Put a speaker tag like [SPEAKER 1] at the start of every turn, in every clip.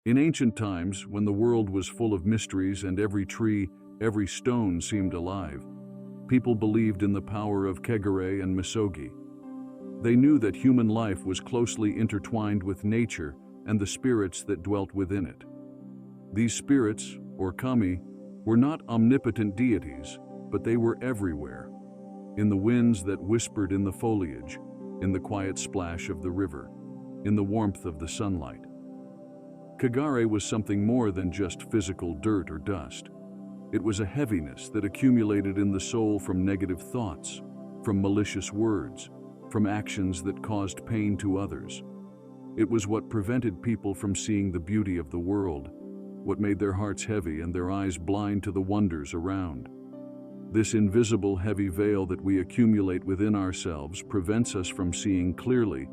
[SPEAKER 1] In ancient times, when the world was full of mysteries and every tree, every stone seemed alive, people believed in the power of Kegare and Misogi. They knew that human life was closely intertwined with nature and the spirits that dwelt within it. These spirits, or kami, were not omnipotent deities, but they were everywhere, in the winds that whispered in the foliage, in the quiet splash of the river, in the warmth of the sunlight. Kagare was something more than just physical dirt or dust. It was a heaviness that accumulated in the soul from negative thoughts, from malicious words, from actions that caused pain to others. It was what prevented people from seeing the beauty of the world, what made their hearts heavy and their eyes blind to the wonders around. This invisible heavy veil that we accumulate within ourselves prevents us from seeing clearly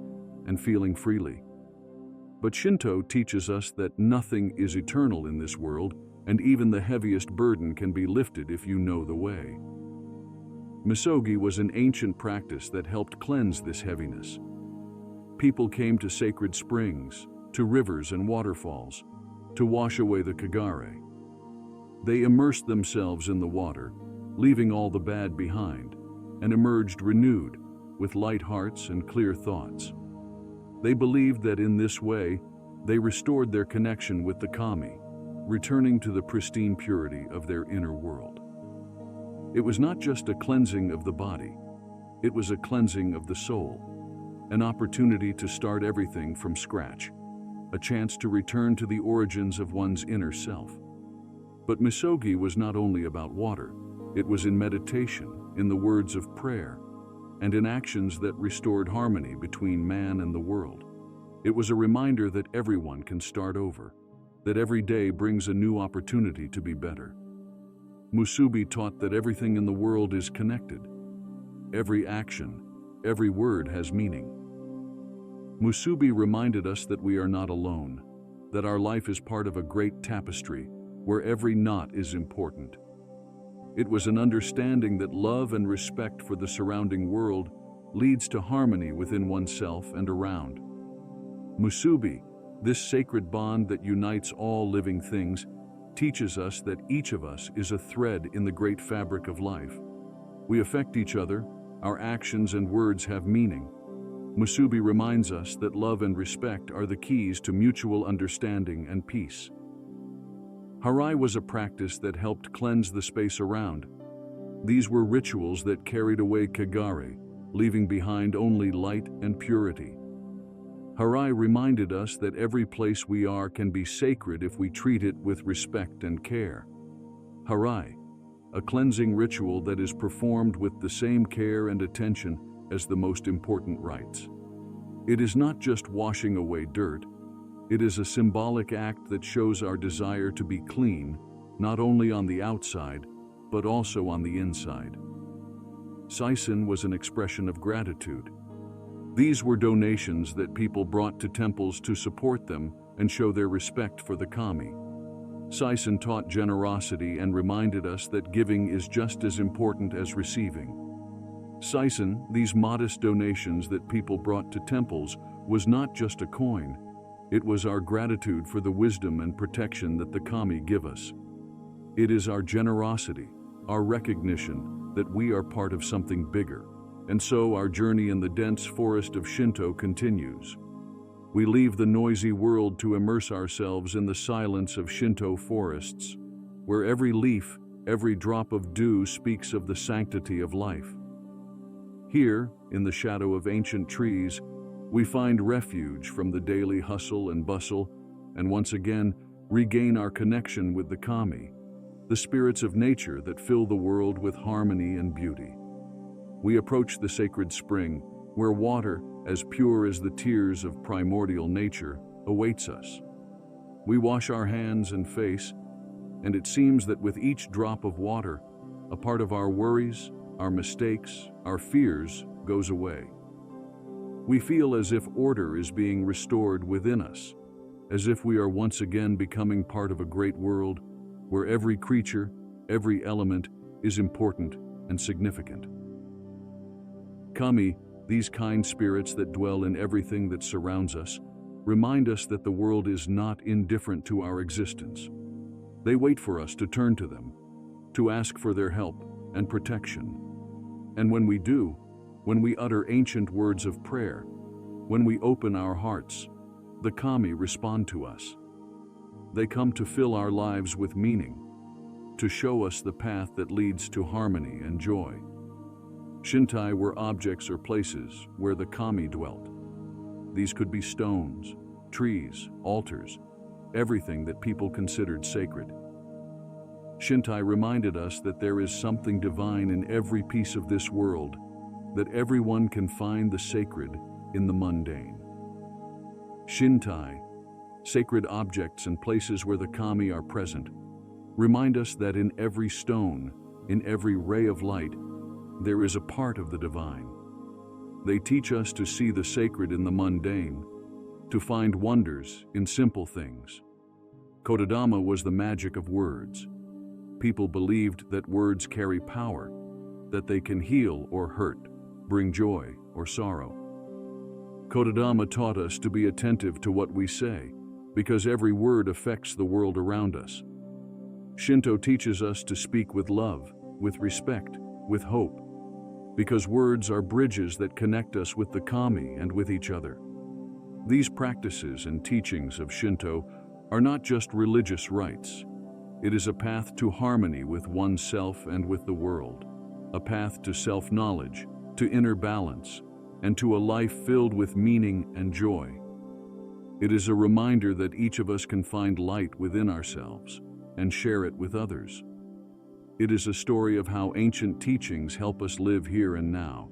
[SPEAKER 1] and feeling freely. But Shinto teaches us that nothing is eternal in this world, and even the heaviest burden can be lifted if you know the way. Misogi was an ancient practice that helped cleanse this heaviness. People came to sacred springs, to rivers and waterfalls, to wash away the kagare. They immersed themselves in the water, leaving all the bad behind, and emerged renewed, with light hearts and clear thoughts. They believed that in this way, they restored their connection with the kami, returning to the pristine purity of their inner world. It was not just a cleansing of the body, it was a cleansing of the soul, an opportunity to start everything from scratch, a chance to return to the origins of one's inner self. But Misogi was not only about water, it was in meditation, in the words of prayer, and in actions that restored harmony between man and the world. It was a reminder that everyone can start over, that every day brings a new opportunity to be better. Musubi taught that everything in the world is connected. Every action, every word has meaning. Musubi reminded us that we are not alone, that our life is part of a great tapestry where every knot is important. It was an understanding that love and respect for the surrounding world leads to harmony within oneself and around. Musubi, this sacred bond that unites all living things, teaches us that each of us is a thread in the great fabric of life. We affect each other, our actions and words have meaning. Musubi reminds us that love and respect are the keys to mutual understanding and peace. Harai was a practice that helped cleanse the space around. These were rituals that carried away kagare, leaving behind only light and purity. Harai reminded us that every place we are can be sacred if we treat it with respect and care. Harai, a cleansing ritual that is performed with the same care and attention as the most important rites. It is not just washing away dirt, it is a symbolic act that shows our desire to be clean, not only on the outside, but also on the inside. Saisen was an expression of gratitude. These were donations that people brought to temples to support them and show their respect for the kami. Saisen taught generosity and reminded us that giving is just as important as receiving. Saisen, these modest donations that people brought to temples, was not just a coin. It was our gratitude for the wisdom and protection that the kami give us. It is our generosity, our recognition that we are part of something bigger. And so our journey in the dense forest of Shinto continues. We leave the noisy world to immerse ourselves in the silence of Shinto forests, where every leaf, every drop of dew speaks of the sanctity of life. Here, in the shadow of ancient trees, we find refuge from the daily hustle and bustle, and once again regain our connection with the kami, the spirits of nature that fill the world with harmony and beauty. We approach the sacred spring, where water, as pure as the tears of primordial nature, awaits us. We wash our hands and face, and it seems that with each drop of water, a part of our worries, our mistakes, our fears goes away. We feel as if order is being restored within us, as if we are once again becoming part of a great world where every creature, every element is important and significant. Kami, these kind spirits that dwell in everything that surrounds us, remind us that the world is not indifferent to our existence. They wait for us to turn to them, to ask for their help and protection. And when we do, when we utter ancient words of prayer, when we open our hearts, the kami respond to us. They come to fill our lives with meaning, to show us the path that leads to harmony and joy. Shinto were objects or places where the kami dwelt. These could be stones, trees, altars, everything that people considered sacred. Shinto reminded us that there is something divine in every piece of this world, that everyone can find the sacred in the mundane. Shinto, sacred objects and places where the kami are present, remind us that in every stone, in every ray of light, there is a part of the divine. They teach us to see the sacred in the mundane, to find wonders in simple things. Kodadama was the magic of words. People believed that words carry power, that they can heal or hurt, bring joy or sorrow. Kodadama taught us to be attentive to what we say, because every word affects the world around us. Shinto teaches us to speak with love, with respect, with hope, because words are bridges that connect us with the kami and with each other. These practices and teachings of Shinto are not just religious rites. It is a path to harmony with oneself and with the world, a path to self-knowledge, to inner balance, and to a life filled with meaning and joy. It is a reminder that each of us can find light within ourselves and share it with others. It is a story of how ancient teachings help us live here and now,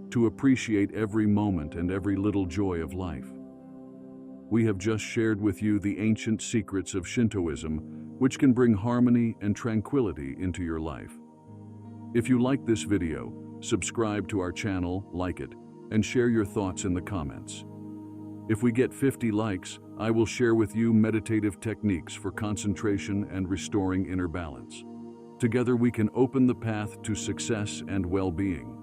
[SPEAKER 1] to appreciate every moment and every little joy of life. We have just shared with you the ancient secrets of Shintoism, which can bring harmony and tranquility into your life. If you like this video, subscribe to our channel, like it, and share your thoughts in the comments. If we get 50 likes, I will share with you meditative techniques for concentration and restoring inner balance. Together we can open the path to success and well-being.